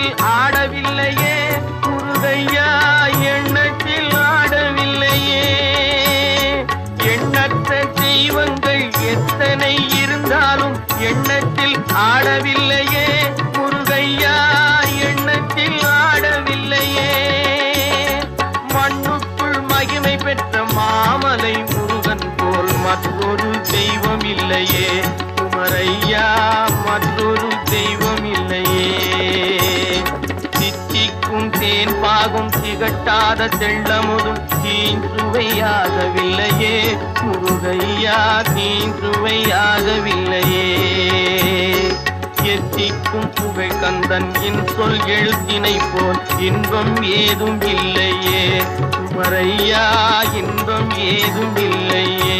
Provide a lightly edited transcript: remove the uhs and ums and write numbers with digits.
எண்ணத்தில் ஆடவில்லையே முருகையா, எண்ணத்தில் ஆடவில்லையே. எண்ணற்ற தெய்வங்கள் எத்தனை இருந்தாலும் எண்ணத்தில் ஆடவில்லையே முருகையா, எண்ணத்தில் ஆடவில்லையே. மண்ணுக்குள் மகிமை பெற்ற மாமலை முருகன் போல் மற்றொரு தெய்வம் இல்லையே குமரையா, மற்றொரு தெய்வம் இல்லையே. தித்திக்கும் தேன் பாகும் திகட்டாத தெள்ளமுதும் தீஞ்சுவையாகவில்லையே முருகையா, தீஞ்சுவையாகவில்லையே. எத்திக்கும் புகழ் கந்தன் என் சொல் எழுத்தினை போல் இன்பம் ஏதும் இல்லையே குமரையா, இன்பம் ஏதும் இல்லையே.